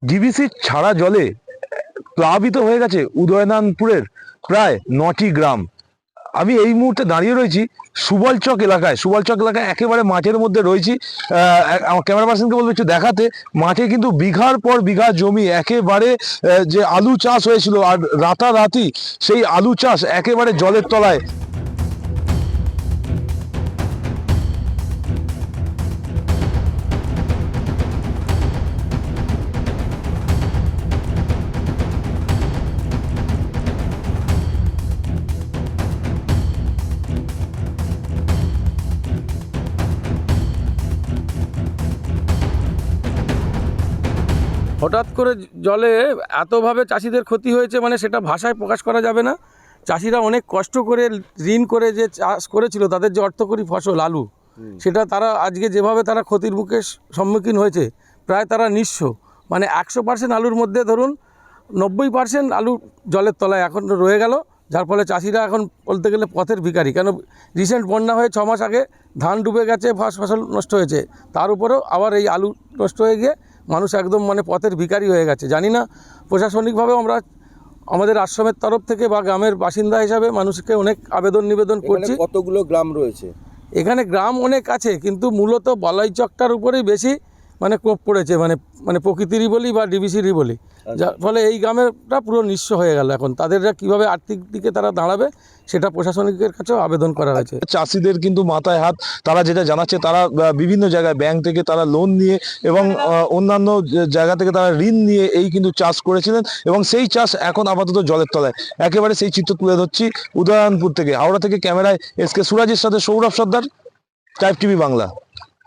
DVC ছাড়া জলে প্লাবিত হয়ে গেছে উদয়নারায়ণপুরের প্রায় 9টি গ্রাম। আমি এই মুহূর্তে দাঁড়িয়ে রয়েছি সুবলচক এলাকায়। সুবলচক এলাকায় একেবারে মাঠের মধ্যে রয়েছি। আমার ক্যামেরা পার্সনকে বলবো একটু দেখাতে। মাঠে কিন্তু বিঘার পর বিঘা জমি একেবারে যে আলু চাষ হয়েছিল, আর রাতারাতি সেই আলু চাষ একেবারে জলের তলায়। হঠাৎ করে জলে এতভাবে চাষিদের ক্ষতি হয়েছে, মানে সেটা ভাষায় প্রকাশ করা যাবে না। চাষিরা অনেক কষ্ট করে ঋণ করে যে চাষ করেছিল, তাদের যে অর্থকরী ফসল আলু, সেটা তারা আজকে যেভাবে তারা ক্ষতির মুখে সম্মুখীন হয়েছে, প্রায় তারা নিঃস্ব। মানে 100% আলুর মধ্যে ধরুন 90% আলু জলের তলায় এখন রয়ে গেল, যার ফলে চাষিরা এখন বলতে গেলে পথের ভিখারি। কেন, রিসেন্ট বন্যা হয়ে 6 মাস আগে ধান ডুবে গেছে, ফসল নষ্ট হয়েছে, তার উপরেও আবার এই আলু নষ্ট হয়ে গিয়ে মানুষ একদম মানে পথের ভিখারি হয়ে গেছে। জানি না, প্রশাসনিকভাবে আমরা আমাদের আশ্রমের তরফ থেকে বা গ্রামের বাসিন্দা হিসাবে মানুষকে অনেক নিবেদন করছি। কতগুলো গ্রাম রয়েছে এখানে? গ্রাম অনেক আছে, কিন্তু মূলত বলাইচকটার উপরেই বেশি মানে কোপ পড়েছে, মানে প্রকৃতিরই বলি বা ডিবিসিরই বলি, যার ফলে এই গ্রামেরটা পুরো নিঃস্ব হয়ে গেল। এখন তাদেররা কীভাবে আর্থিক দিকে তারা দাঁড়াবে সেটা প্রশাসনিকের কাছেও আবেদন করা হয়েছে। চাষিদের কিন্তু মাথায় হাত। তারা যেটা জানাচ্ছে, তারা বিভিন্ন জায়গায় ব্যাংক থেকে তারা লোন নিয়ে এবং অন্যান্য জায়গা থেকে তারা ঋণ নিয়ে এই কিন্তু চাষ করেছিলেন, এবং সেই চাষ এখন আপাতত জলের তলায়। একেবারে সেই চিত্র তুলে ধরছি উদয়নারায়ণপুর থেকে। হাওড়া থেকে ক্যামেরায় এসকে সুরাজের সাথে সৌরভ সর্দার, টাইপ টিভি বাংলা।